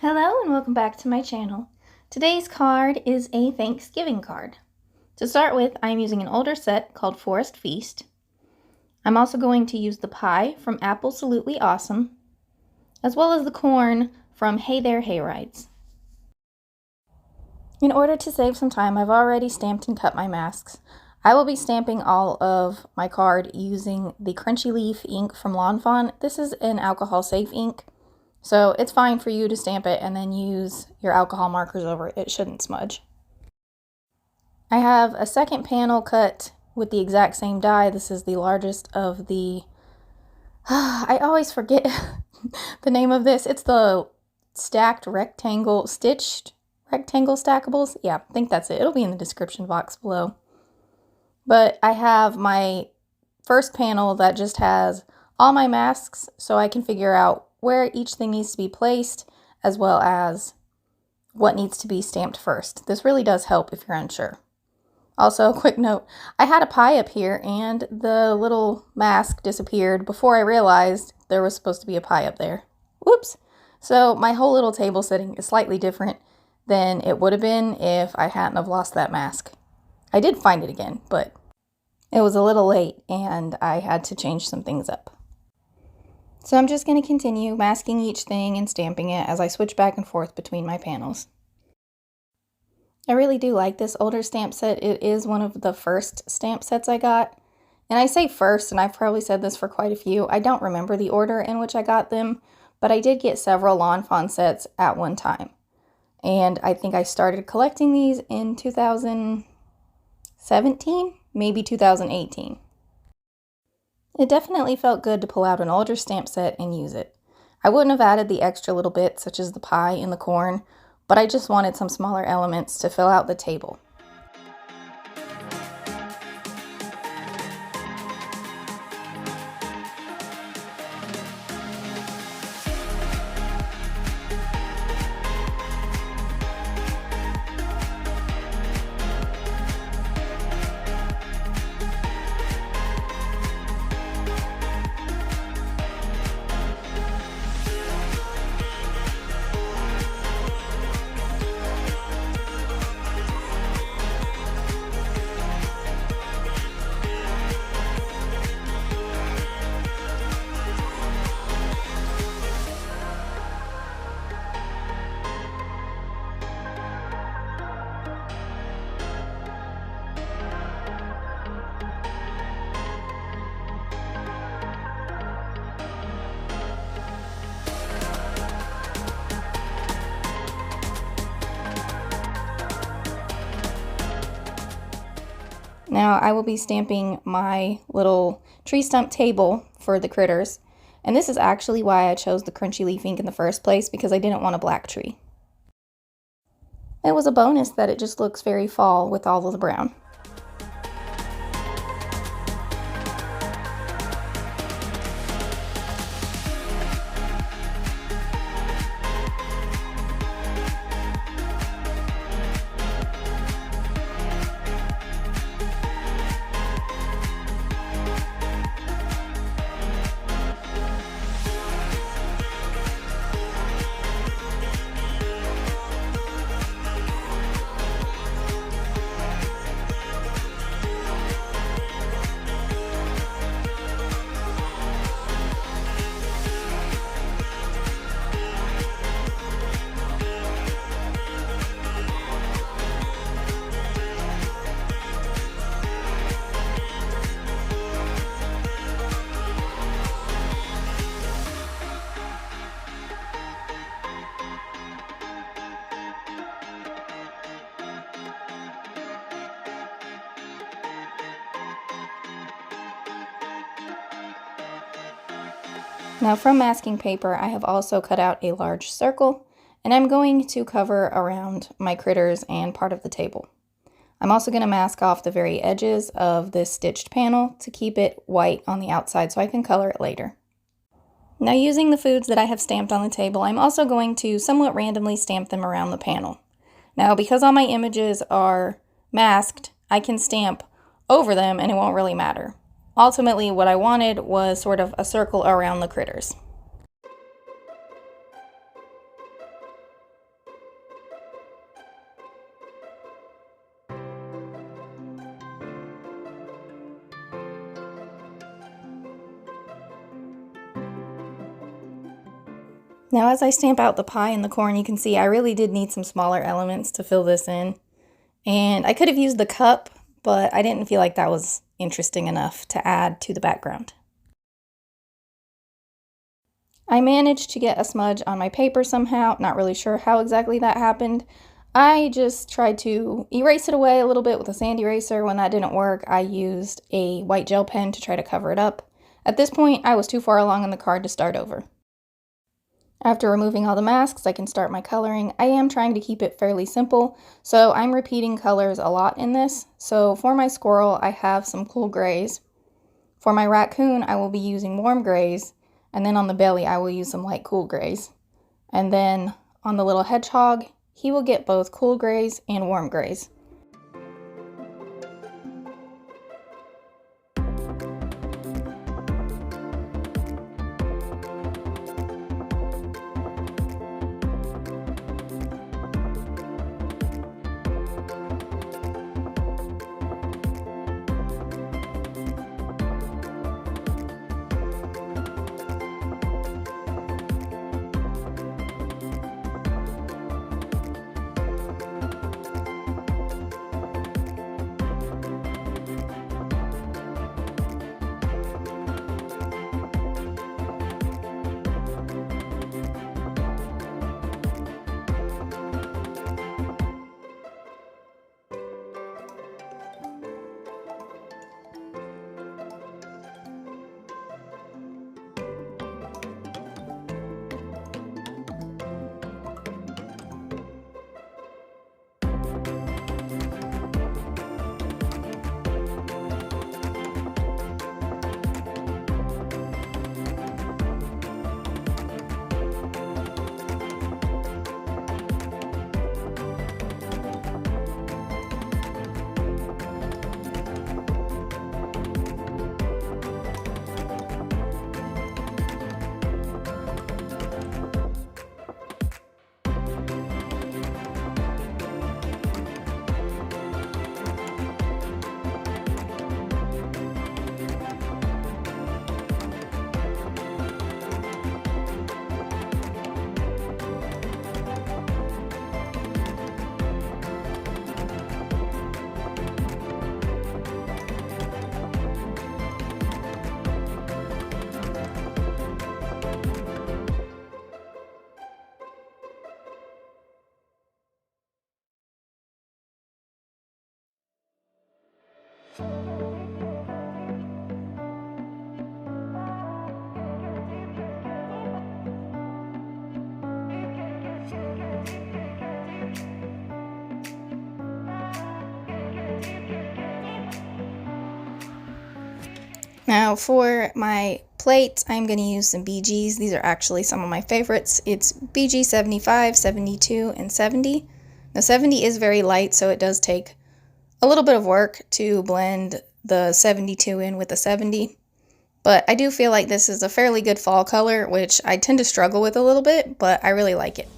Hello and welcome back to my channel. Today's card is a Thanksgiving card. To start with, I'm using an older set called Forest Feast. I'm also going to use the pie from Absolutely Awesome, as well as the corn from Hey There Hayrides. In order to save some time, I've already stamped and cut my masks. I will be stamping all of my card using the Crunchy Leaf ink from Fawn. This is an alcohol-safe ink, so it's fine for you to stamp it and then use your alcohol markers over it. It shouldn't smudge. I have a second panel cut with the exact same die. This is the largest of the... I always forget the name of this. It's the stitched rectangle stackables. Yeah, I think that's it. It'll be in the description box below. But I have my first panel that just has all my masks, so I can figure out where each thing needs to be placed, as well as what needs to be stamped first. This really does help if you're unsure. Also, a quick note, I had a pie up here and the little mask disappeared before I realized there was supposed to be a pie up there. Whoops! So my whole little table setting is slightly different than it would have been if I hadn't have lost that mask. I did find it again, but it was a little late and I had to change some things up. So I'm just going to continue masking each thing and stamping it as I switch back and forth between my panels. I really do like this older stamp set. It is one of the first stamp sets I got. And I say first, and I've probably said this for quite a few. I don't remember the order in which I got them, but I did get several Fawn sets at one time. And I think I started collecting these in 2017, maybe 2018. It definitely felt good to pull out an older stamp set and use it. I wouldn't have added the extra little bits such as the pie and the corn, but I just wanted some smaller elements to fill out the table. Now I will be stamping my little tree stump table for the critters, and this is actually why I chose the Crunchy Leaf ink in the first place, because I didn't want a black tree. It was a bonus that it just looks very fall with all of the brown. Now from masking paper, I have also cut out a large circle, and I'm going to cover around my critters and part of the table. I'm also going to mask off the very edges of this stitched panel to keep it white on the outside so I can color it later. Now using the foods that I have stamped on the table, I'm also going to somewhat randomly stamp them around the panel. Now because all my images are masked, I can stamp over them and it won't really matter. Ultimately, what I wanted was sort of a circle around the critters. Now as I stamp out the pie and the corn, you can see I really did need some smaller elements to fill this in. And I could have used the cup, but I didn't feel like that was interesting enough to add to the background. I managed to get a smudge on my paper somehow, not really sure how exactly that happened. I just tried to erase it away a little bit with a sand eraser. When that didn't work, I used a white gel pen to try to cover it up. At this point, I was too far along in the card to start over. After removing all the masks, I can start my coloring. I am trying to keep it fairly simple, so I'm repeating colors a lot in this. So for my squirrel, I have some cool grays. For my raccoon, I will be using warm grays, and then on the belly, I will use some light cool grays. And then on the little hedgehog, he will get both cool grays and warm grays. Now for my plate, I'm going to use some BGs. These are actually some of my favorites. It's BG 75, 72, and 70. Now 70 is very light, so it does take a little bit of work to blend the 72 in with the 70. But I do feel like this is a fairly good fall color, which I tend to struggle with a little bit, but I really like it.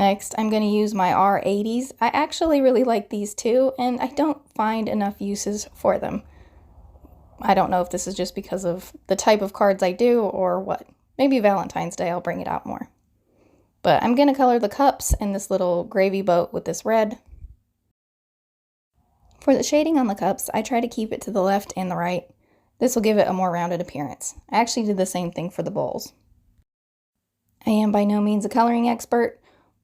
Next, I'm going to use my R80s. I actually really like these too, and I don't find enough uses for them. I don't know if this is just because of the type of cards I do or what. Maybe Valentine's Day I'll bring it out more. But I'm going to color the cups in this little gravy boat with this red. For the shading on the cups, I try to keep it to the left and the right. This will give it a more rounded appearance. I actually did the same thing for the bowls. I am by no means a coloring expert,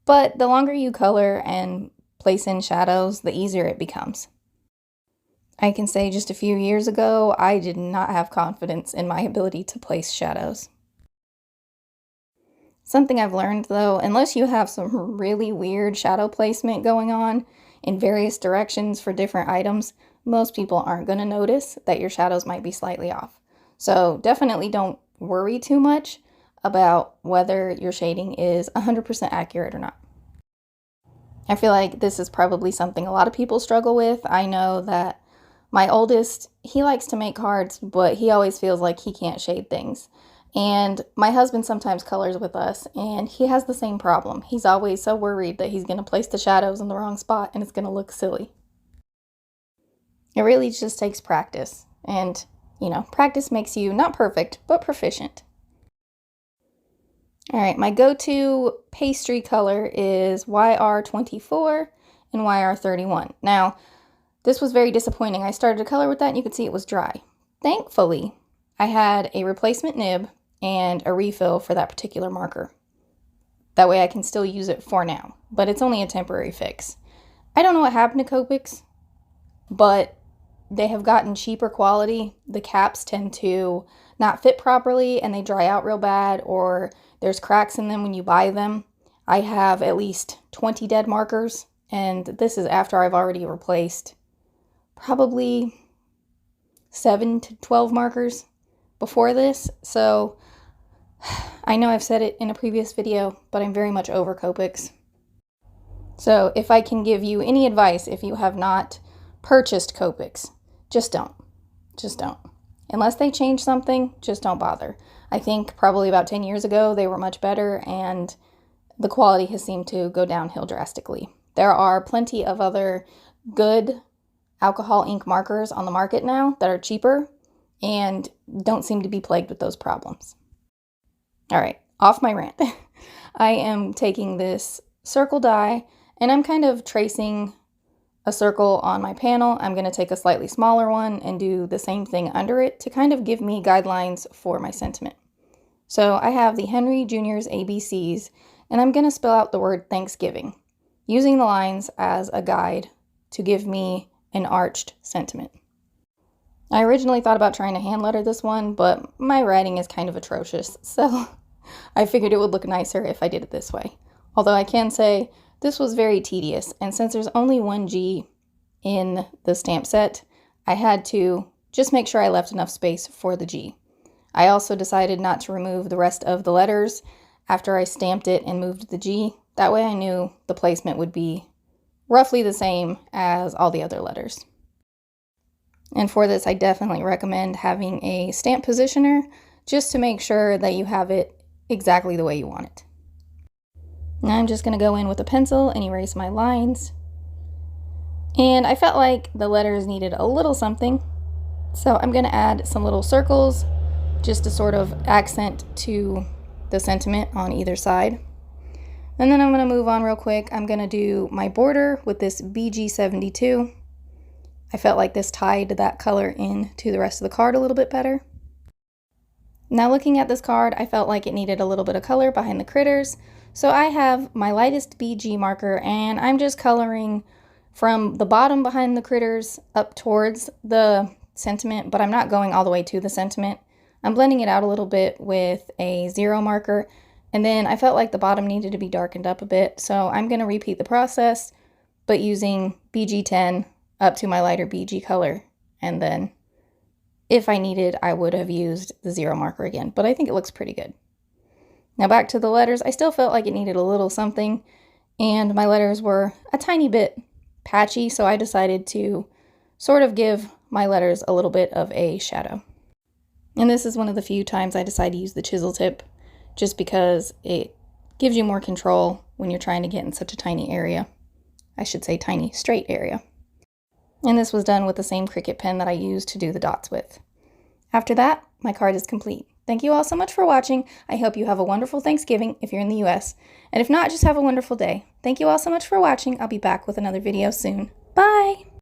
but the longer you color and place in shadows, the easier it becomes. I can say just a few years ago, I did not have confidence in my ability to place shadows. Something I've learned though, unless you have some really weird shadow placement going on in various directions for different items, most people aren't going to notice that your shadows might be slightly off. So definitely don't worry too much about whether your shading is 100% accurate or not. I feel like this is probably something a lot of people struggle with. I know that my oldest, he likes to make cards, but he always feels like he can't shade things. And my husband sometimes colors with us, and he has the same problem. He's always so worried that he's going to place the shadows in the wrong spot and it's going to look silly. It really just takes practice. And, practice makes you not perfect, but proficient. All right, my go-to pastry color is YR24 and YR31. Now, this was very disappointing. I started to color with that and you could see it was dry. Thankfully, I had a replacement nib and a refill for that particular marker. That way I can still use it for now, but it's only a temporary fix. I don't know what happened to Copics, but they have gotten cheaper quality. The caps tend to not fit properly and they dry out real bad, or there's cracks in them when you buy them. I have at least 20 dead markers, and this is after I've already replaced probably 7 to 12 markers before this. So I know I've said it in a previous video, but I'm very much over Copics. So if I can give you any advice, if you have not purchased Copics, just don't. Just don't. Unless they change something, just don't bother. I think probably about 10 years ago, they were much better, and the quality has seemed to go downhill drastically. There are plenty of other good alcohol ink markers on the market now that are cheaper and don't seem to be plagued with those problems. All right, off my rant. I am taking this circle die and I'm kind of tracing a circle on my panel. I'm going to take a slightly smaller one and do the same thing under it to kind of give me guidelines for my sentiment. So I have the Henry Jr.'s ABCs, and I'm going to spell out the word Thanksgiving, using the lines as a guide to give me an arched sentiment. I originally thought about trying to hand letter this one, but my writing is kind of atrocious, so I figured it would look nicer if I did it this way. Although I can say this was very tedious, and since there's only one G in the stamp set, I had to just make sure I left enough space for the G. I also decided not to remove the rest of the letters after I stamped it and moved the G. That way I knew the placement would be roughly the same as all the other letters. And for this, I definitely recommend having a stamp positioner just to make sure that you have it exactly the way you want it. Now I'm just going to go in with a pencil and erase my lines. And I felt like the letters needed a little something, so I'm going to add some little circles just to sort of accent to the sentiment on either side. And then I'm going to move on real quick. I'm going to do my border with this BG72. I felt like this tied that color in to the rest of the card a little bit better. Now looking at this card, I felt like it needed a little bit of color behind the critters. So I have my lightest BG marker and I'm just coloring from the bottom behind the critters up towards the sentiment, but I'm not going all the way to the sentiment. I'm blending it out a little bit with a 0 marker, and then I felt like the bottom needed to be darkened up a bit, so I'm going to repeat the process, but using BG10 up to my lighter BG color, and then if I needed, I would have used the 0 marker again, but I think it looks pretty good. Now back to the letters. I still felt like it needed a little something, and my letters were a tiny bit patchy, so I decided to sort of give my letters a little bit of a shadow. And this is one of the few times I decide to use the chisel tip, just because it gives you more control when you're trying to get in such a tiny area. I should say tiny, straight area. And this was done with the same Cricut pen that I used to do the dots with. After that, my card is complete. Thank you all so much for watching. I hope you have a wonderful Thanksgiving if you're in the US. And if not, just have a wonderful day. Thank you all so much for watching. I'll be back with another video soon. Bye!